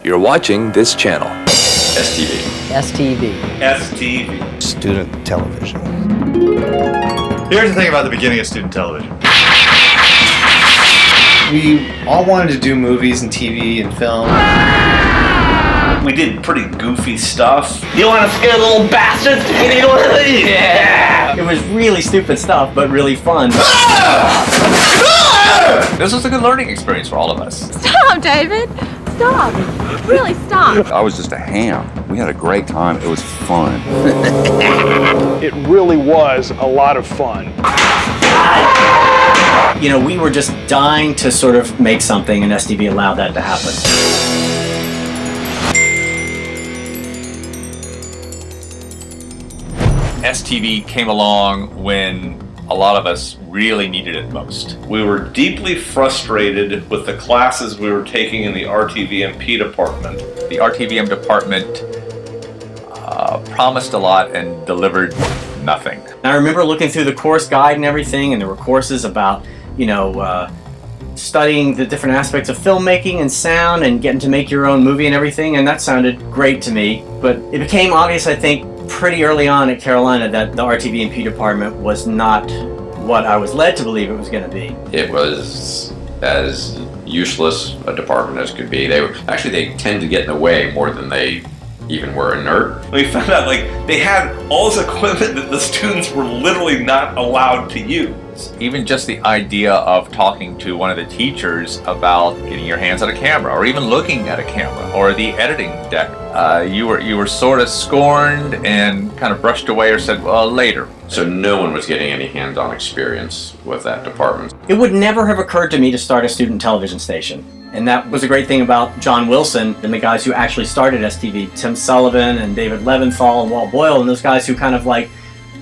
You're watching this channel. STV. STV. STV. Student television. Here's the thing about the beginning of student television. We all wanted to do movies and TV and film. We did pretty goofy stuff. You want to scare little bastards? Yeah! It was really stupid stuff, but really fun. This was a good learning experience for all of us. Stop, David. Stop. Really stop. I was just a ham. We had a great time. It was fun. It really was a lot of fun. You know, we were just dying to sort of make something, and STV allowed that to happen. STV came along when a lot of us really needed it most. We were deeply frustrated with the classes we were taking in the RTVMP department. The RTVM department promised a lot and delivered nothing. I remember looking through the course guide and everything, and there were courses about, you know, studying the different aspects of filmmaking and sound and getting to make your own movie and everything, and that sounded great to me. But it became obvious, I think, pretty early on at Carolina that the RTVMP department was not what I was led to believe it was going to be. It was as useless a department as could be. They tend to get in the way more than they even were inert. We found out they had all this equipment that the students were literally not allowed to use. Even just the idea of talking to one of the teachers about getting your hands on a camera, or even looking at a camera, or the editing deck, you were sort of scorned and kind of brushed away or said, well, later. So no one was getting any hands-on experience with that department. It would never have occurred to me to start a student television station. And that was a great thing about John Wilson and the guys who actually started STV, Tim Sullivan and David Leventhal and Walt Boyle, and those guys who kind of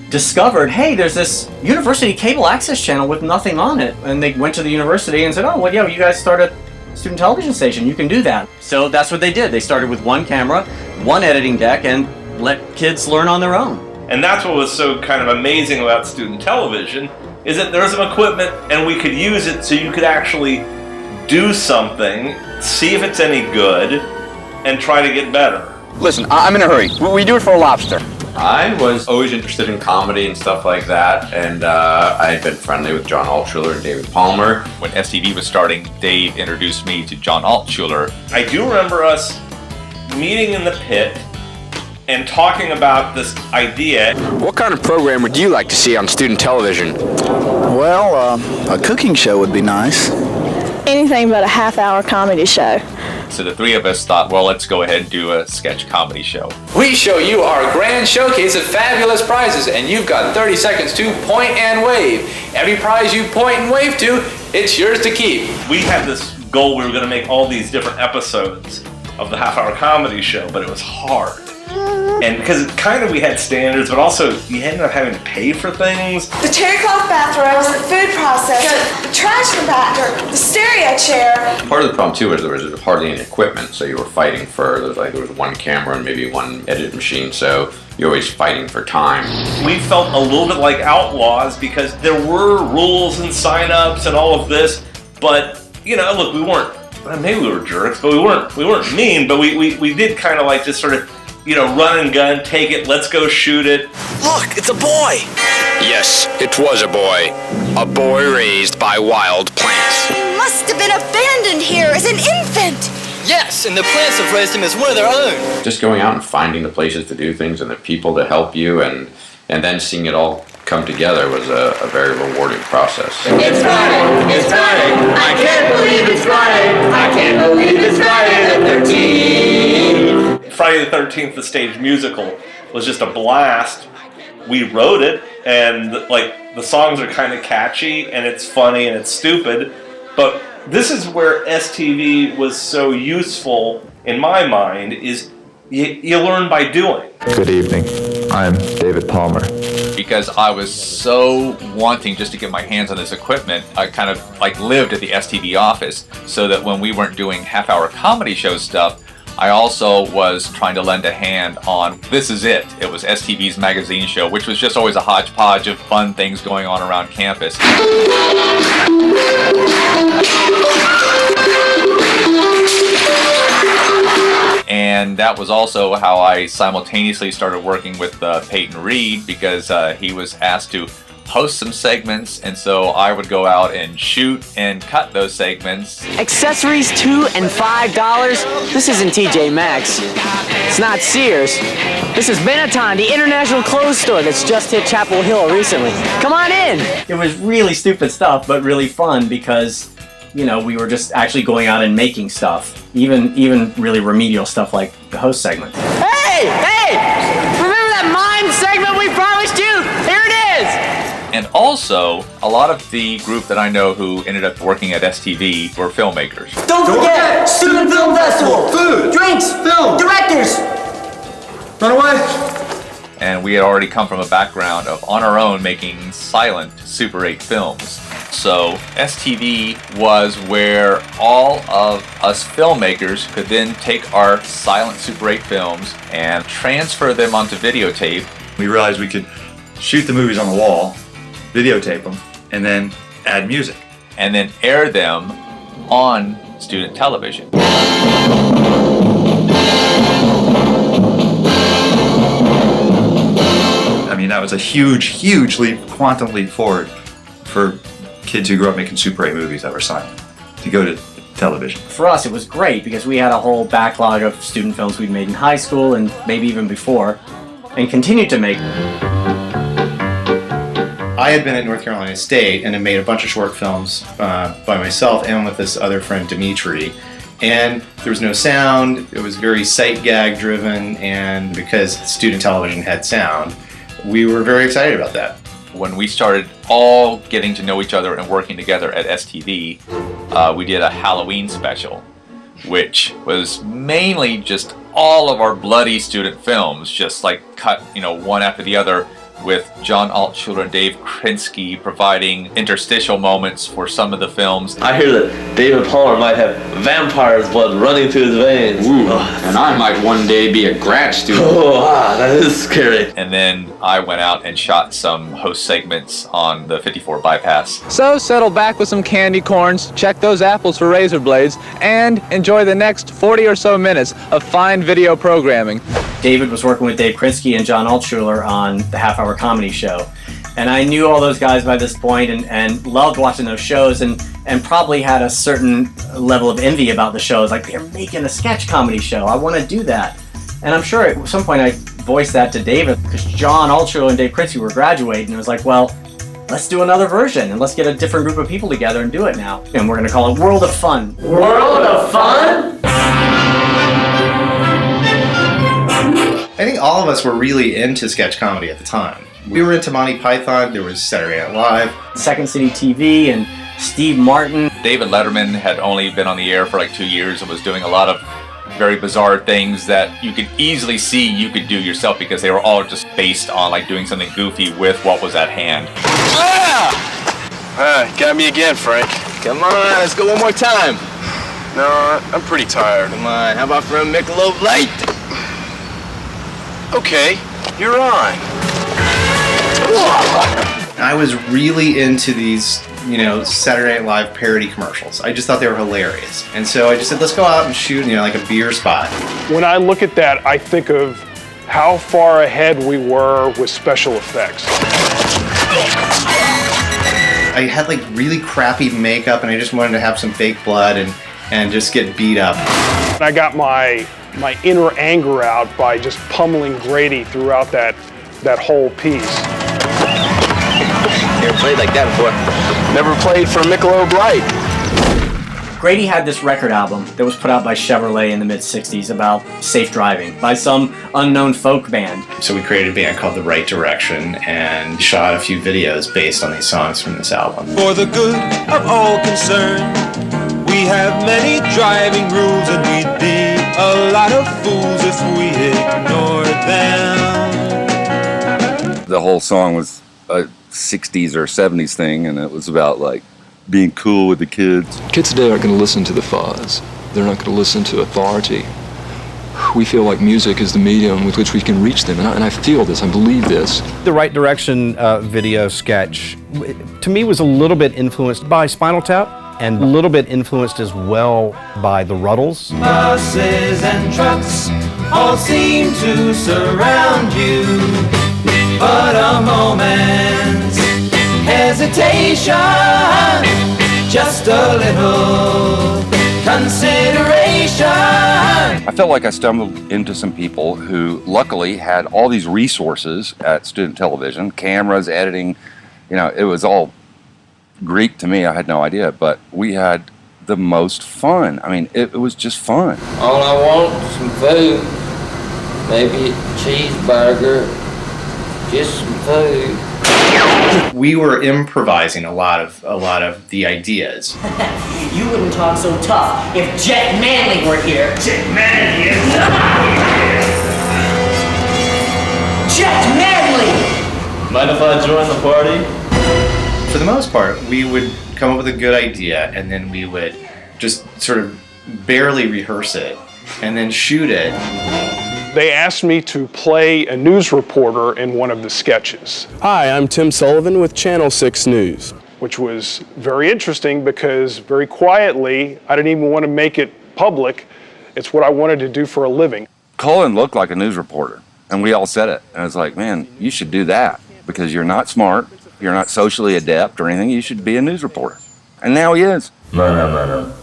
discovered, hey, there's this university cable access channel with nothing on it. And they went to the university and said, oh, well, yeah, you guys start a student television station. You can do that. So that's what they did. They started with one camera, one editing deck, and let kids learn on their own. And that's what was so kind of amazing about student television, is that there was some equipment and we could use it so you could actually do something, see if it's any good, and try to get better. Listen, I'm in a hurry. We do it for a lobster. I was always interested in comedy and stuff like that, and I had been friendly with John Altshuler and David Palmer. When STV was starting, Dave introduced me to John Altshuler. I do remember us meeting in the pit and talking about this idea. What kind of program would you like to see on student television? Well, a cooking show would be nice. Anything but a half-hour comedy show. So the three of us thought, well, let's go ahead and do a sketch comedy show. We show you our grand showcase of fabulous prizes, and you've got 30 seconds to point and wave. Every prize you point and wave to, it's yours to keep. We had this goal, we were going to make all these different episodes of the half-hour comedy show, but it was hard. And because we had standards, but also you ended up having to pay for things. The terry cloth bathrooms, the food processor, the trash compactor, the stereo chair. Part of the problem too was there was hardly any equipment, so you were fighting for, there was one camera and maybe one edit machine, so you're always fighting for time. We felt a little bit like outlaws because there were rules and sign-ups and all of this, but look, we weren't, maybe we were jerks, but we weren't mean, but we did kind of just sort of, run and gun, take it, let's go shoot it. Look, it's a boy! Yes, it was a boy. A boy raised by wild plants. He must have been abandoned here as an infant. Yes, and the plants have raised him as one of their own. Just going out and finding the places to do things and the people to help you and then seeing it all come together was a very rewarding process. It's Friday! It's Friday! I can't believe it's Friday! I can't believe it's Friday the 13th! Friday the 13th, the stage musical, was just a blast. We wrote it, and the songs are kind of catchy, and it's funny, and it's stupid, but this is where STV was so useful, in my mind, is you learn by doing. Good evening. I'm David Palmer. Because I was so wanting just to get my hands on this equipment, I kind of lived at the STV office, so that when we weren't doing half-hour comedy show stuff, I also was trying to lend a hand on This Is It. It was STV's magazine show, which was just always a hodgepodge of fun things going on around campus. And that was also how I simultaneously started working with Peyton Reed, because he was asked to host some segments, and so I would go out and shoot and cut those segments. Accessories $2 and $5? This isn't TJ Maxx. It's not Sears. This is Benetton, the international clothes store that's just hit Chapel Hill recently. Come on in! It was really stupid stuff, but really fun because, you know, we were just actually going out and making stuff. Even really remedial stuff like the host segment. Hey! Remember that mime segment we promised you? Here it is! And also, a lot of the group that I know who ended up working at STV were filmmakers. Don't forget! Student Film Festival! Food! Drinks! Film! Directors! Run away! And we had already come from a background of, on our own, making silent Super 8 films. So STV was where all of us filmmakers could then take our silent Super 8 films and transfer them onto videotape. We realized we could shoot the movies on the wall, videotape them, and then add music. And then air them on student television. I mean, that was a huge leap, quantum leap forward for kids who grew up making Super 8 movies that were silent to go to television. For us, it was great because we had a whole backlog of student films we'd made in high school and maybe even before, and continued to make. I had been at North Carolina State and had made a bunch of short films by myself and with this other friend, Dimitri. And there was no sound, it was very sight gag driven, and because student television had sound, we were very excited about that. When we started all getting to know each other and working together at STV, we did a Halloween special, which was mainly just all of our bloody student films, just like cut, one after the other, with John Altshuler and Dave Krinsky providing interstitial moments for some of the films. I hear that David Palmer might have vampire's blood running through his veins. And I might one day be a grad student. That is scary. And then I went out and shot some host segments on the 54 bypass. So settle back with some candy corns, check those apples for razor blades, and enjoy the next 40 or so minutes of fine video programming. David was working with Dave Krinsky and John Altshuler on the half-hour comedy show. And I knew all those guys by this point and loved watching those shows and probably had a certain level of envy about the shows. Like, they're making a sketch comedy show. I want to do that. And I'm sure at some point I voiced that to David because John Altshuler and Dave Krinsky were graduating. And it was like, well, let's do another version and let's get a different group of people together and do it now. And we're going to call it World of Fun. World of Fun? I think all of us were really into sketch comedy at the time. We were into Monty Python, there was Saturday Night Live, Second City TV, and Steve Martin. David Letterman had only been on the air for like 2 years and was doing a lot of very bizarre things that you could easily see you could do yourself because they were all just based on like doing something goofy with what was at hand. Got me again, Frank. Come on, let's go one more time. No, I'm pretty tired. Come on, how about for a Michelob Light? Okay, you're on. I was really into these, Saturday Night Live parody commercials. I just thought they were hilarious. And so I just said, let's go out and shoot, like a beer spot. When I look at that, I think of how far ahead we were with special effects. I had like really crappy makeup and I just wanted to have some fake blood and just get beat up. I got my inner anger out by just pummeling Grady throughout that whole piece. Never played like that before. Never played for Michelob Light. Grady had this record album that was put out by Chevrolet in the mid-'60s about safe driving by some unknown folk band. So we created a band called The Right Direction and shot a few videos based on these songs from this album. For the good of all concerned, we have many driving rules and we'd be a lot of fools if we ignored them. The whole song was a 60s or 70s thing, and it was about like being cool with the kids. Kids today aren't going to listen to the fuzz. They're not going to listen to authority. We feel like music is the medium with which we can reach them, and I feel this, I believe this. The Right Direction video sketch, to me, was a little bit influenced by Spinal Tap. and a little bit influenced as well by the Ruddles. Buses and trucks all seem to surround you, but a moment's hesitation, just a little consideration. I felt like I stumbled into some people who luckily had all these resources at student television, cameras, editing, it was all Greek to me. I had no idea, but we had the most fun. I mean, it was just fun. All I want is some food, maybe a cheeseburger, just some food. We were improvising a lot of the ideas. You wouldn't talk so tough if Jet Manley were here. Jet Manley is Jet Manley! Mind if I join the party? For the most part, we would come up with a good idea and then we would just sort of barely rehearse it and then shoot it. They asked me to play a news reporter in one of the sketches. Hi, I'm Tim Sullivan with Channel 6 News. Which was very interesting because very quietly, I didn't even want to make it public. It's what I wanted to do for a living. Colin looked like a news reporter, and we all said it. And I was like, man, you should do that because you're not smart, you're not socially adept or anything. You should be a news reporter. And now he is. No.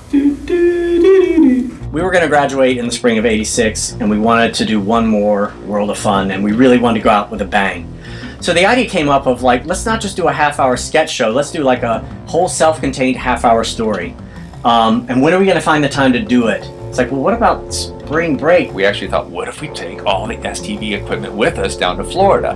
We were going to graduate in the spring of '86, and we wanted to do one more World of Fun, and we really wanted to go out with a bang. So the idea came up of like, let's not just do a half-hour sketch show, let's do like a whole self-contained half-hour story. And when are we going to find the time to do it? It's like, well, what about spring break? We actually thought, what if we take all the STV equipment with us down to Florida,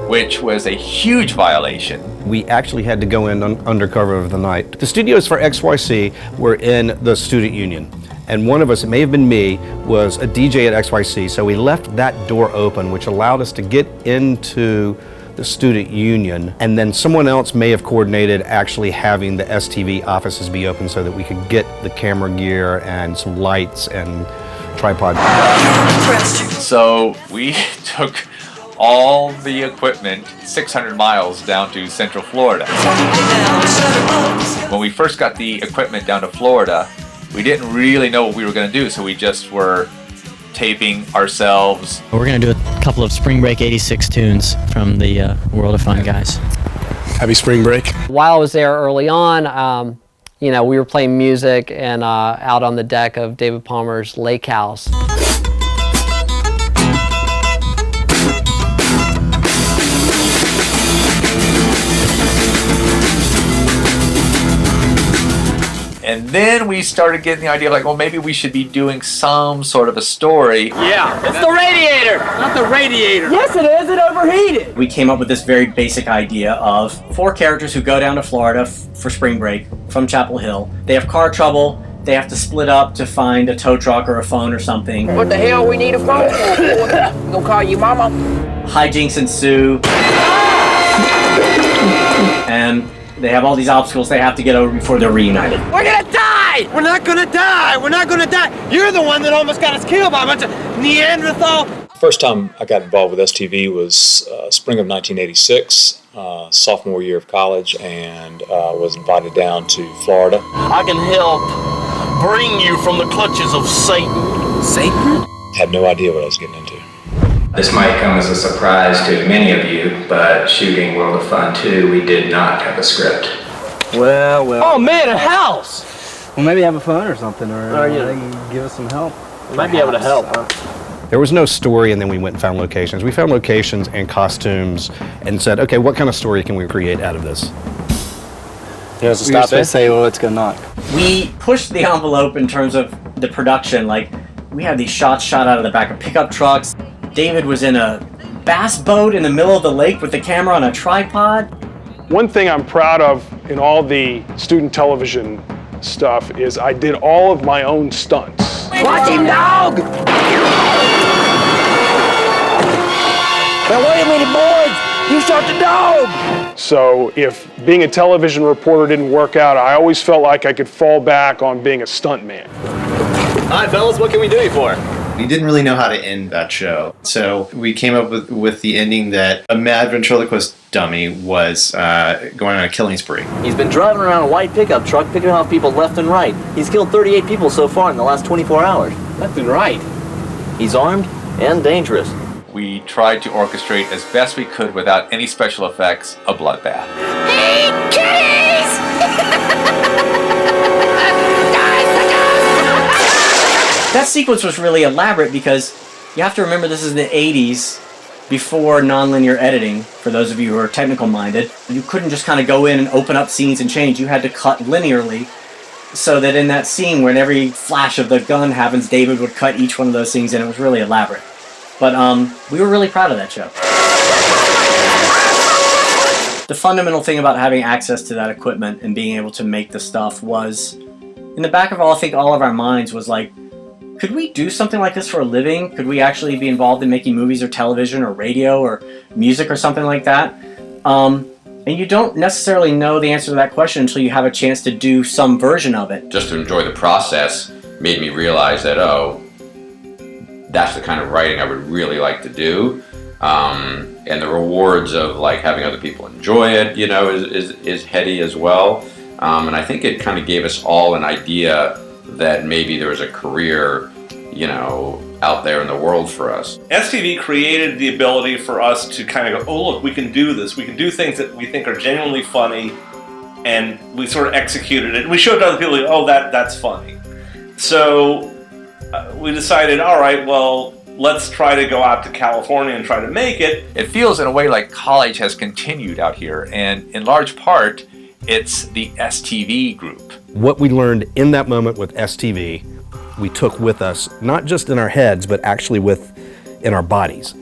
which was a huge violation. We actually had to go in under cover of the night. The studios for XYC were in the student union. And one of us, it may have been me, was a DJ at XYC, so we left that door open, which allowed us to get into the student union, and then someone else may have coordinated actually having the STV offices be open so that we could get the camera gear and some lights and tripod. So we took all the equipment 600 miles down to Central Florida. When we first got the equipment down to Florida, we didn't really know what we were going to do, so we just were taping ourselves. We're going to do a couple of Spring Break '86 tunes from the World of Fun guys. Happy spring break. While I was there early on, we were playing music and out on the deck of David Palmer's lake house. And then we started getting the idea like, well, maybe we should be doing some sort of a story. Yeah, it's the radiator, not the radiator. Yes, it is. It overheated. We came up with this very basic idea of 4 characters who go down to Florida for spring break from Chapel Hill. They have car trouble. They have to split up to find a tow truck or a phone or something. What the hell we need a phone for? You gonna call you mama? Hijinks ensue. And they have all these obstacles they have to get over before they're reunited. We're gonna die! We're not gonna die! We're not gonna die! You're the one that almost got us killed by a bunch of Neanderthal. First time I got involved with STV was spring of 1986, sophomore year of college, and was invited down to Florida. I can help bring you from the clutches of Satan. Satan? Had no idea what I was getting into. This might come as a surprise to many of you, but shooting World of Fun 2, we did not have a script. Well. Oh man, a house! Well, maybe have a phone or something, or they can give us some help. We might be able to help, huh? There was no story, and then we went and found locations. We found locations and costumes and said, okay, what kind of story can we create out of this? We stop it. Say, well, it's gonna knock. We pushed the envelope in terms of the production. Like, we had these shots shot out of the back of pickup trucks. David was in a bass boat in the middle of the lake with the camera on a tripod. One thing I'm proud of in all the student television stuff is I did all of my own stunts. Watch him, dog! Now wait a minute, boys! You shot the dog! So if being a television reporter didn't work out, I always felt like I could fall back on being a stuntman. All right, fellas, what can we do you for? We didn't really know how to end that show. So we came up with the ending that a mad ventriloquist dummy was going on a killing spree. He's been driving around a white pickup truck picking off people left and right. He's killed 38 people so far in the last 24 hours. Left and right. He's armed and dangerous. We tried to orchestrate as best we could without any special effects a bloodbath. Hey, kitties! That sequence was really elaborate because you have to remember this is the 80s, before nonlinear editing. For those of you who are technical minded, you couldn't just kind of go in and open up scenes and change. You had to cut linearly, so that in that scene when every flash of the gun happens, David would cut each one of those things, and it was really elaborate. But we were really proud of that show. The fundamental thing about having access to that equipment and being able to make the stuff was, in the back of I think all of our minds was like, could we do something like this for a living? Could we actually be involved in making movies or television or radio or music or something like that? And you don't necessarily know the answer to that question until you have a chance to do some version of it. Just to enjoy the process made me realize that, oh, that's the kind of writing I would really like to do. And the rewards of like having other people enjoy it, you know, is heady as well. And I think it kind of gave us all an idea that maybe there was a career, you know, out there in the world for us. STV created the ability for us to kind of go, oh look, we can do this. We can do things that we think are genuinely funny, and we sort of executed it. We showed to other people, like, oh, that's funny. So we decided, all right, well, let's try to go out to California and try to make it. It feels in a way like college has continued out here, and in large part, it's the STV group. What we learned in that moment with STV, we took with us, not just in our heads, but actually in our bodies.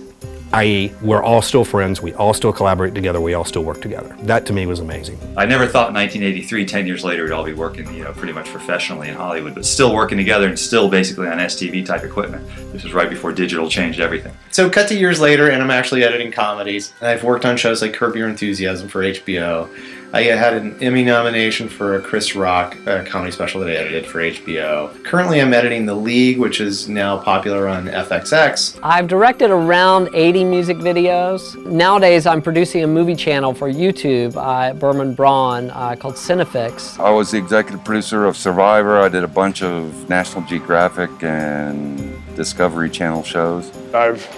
I.e., we're all still friends, we all still collaborate together, we all still work together. That to me was amazing. I never thought in 1983, 10 years later, we'd all be working, you know, pretty much professionally in Hollywood, but still working together and still basically on STV type equipment. This was right before digital changed everything. So cut to years later, and I'm actually editing comedies. I've worked on shows like Curb Your Enthusiasm for HBO. I had an Emmy nomination for a Chris Rock comedy special that I edited for HBO. Currently I'm editing The League, which is now popular on FXX. I've directed around 80 music videos. Nowadays I'm producing a movie channel for YouTube at Berman Braun called Cinefix. I was the executive producer of Survivor. I did a bunch of National Geographic and Discovery Channel shows. I've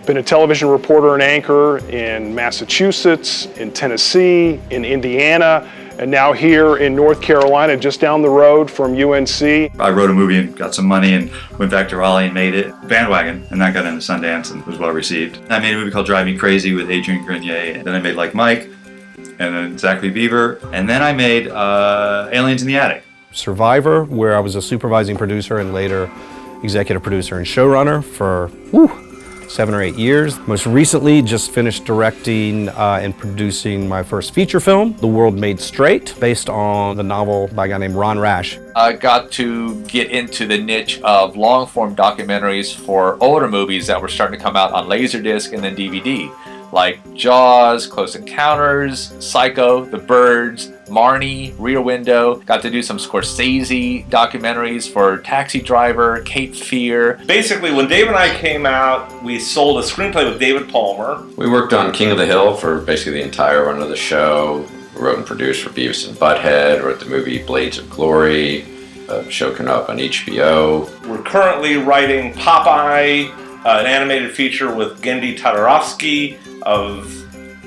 been a television reporter and anchor in Massachusetts, in Tennessee, in Indiana, and now here in North Carolina, just down the road from UNC. I wrote a movie and got some money and went back to Raleigh and made it Bandwagon, and that got into Sundance and was well received. I made a movie called Drive Me Crazy with Adrian Grenier, and then I made Like Mike, and then Zachary Beaver, and then I made Aliens in the Attic. Survivor, where I was a supervising producer and later executive producer and showrunner for 7 or 8 years. Most recently, just finished directing and producing my first feature film, The World Made Straight, based on the novel by a guy named Ron Rash. I got to get into the niche of long-form documentaries for older movies that were starting to come out on Laserdisc and then DVD, like Jaws, Close Encounters, Psycho, The Birds, Marnie, Rear Window. Got to do some Scorsese documentaries for Taxi Driver, Cape Fear. Basically, when Dave and I came out, we sold a screenplay with David Palmer. We worked on King of the Hill for basically the entire run of the show. We wrote and produced for Beavis and Butthead, wrote the movie Blades of Glory, a show coming up on HBO. We're currently writing Popeye, an animated feature with Gendy Todorowsky of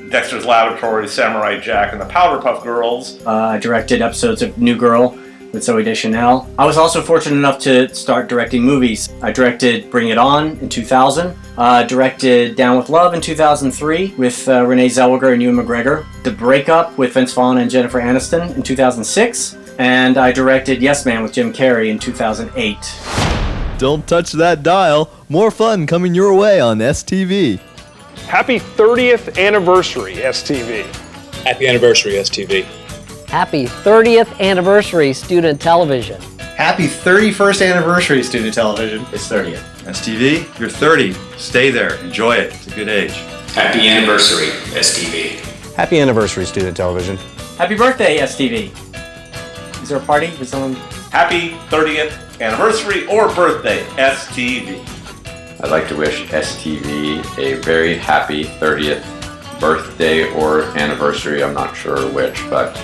Dexter's Laboratory, Samurai Jack, and the Powderpuff Girls. I directed episodes of New Girl with Zooey Deschanel. I was also fortunate enough to start directing movies. I directed Bring It On in 2000, directed Down with Love in 2003 with Renee Zellweger and Ewan McGregor, The Breakup with Vince Vaughn and Jennifer Aniston in 2006, and I directed Yes Man with Jim Carrey in 2008. Don't touch that dial. More fun coming your way on STV. Happy 30th anniversary, STV. Happy anniversary, STV. Happy 30th anniversary, Student Television. Happy 31st anniversary, Student Television. It's 30th. STV, you're 30. Stay there. Enjoy it. It's a good age. Happy anniversary, STV. Happy anniversary, Student Television. Happy birthday, STV. Is there a party for someone? Happy 30th anniversary or birthday, STV. I'd like to wish STV a very happy 30th birthday or anniversary. I'm not sure which, but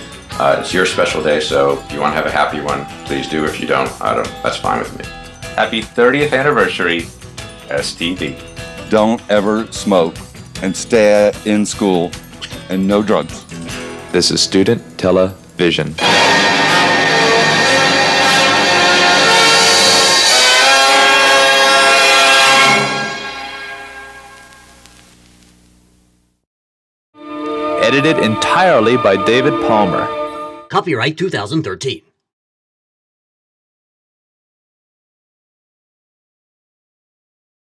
it's your special day, so if you want to have a happy one, please do. If you don't, that's fine with me. Happy 30th anniversary, STV. Don't ever smoke and stay in school and no drugs. This is Student Television. Edited entirely by David Palmer. Copyright 2013.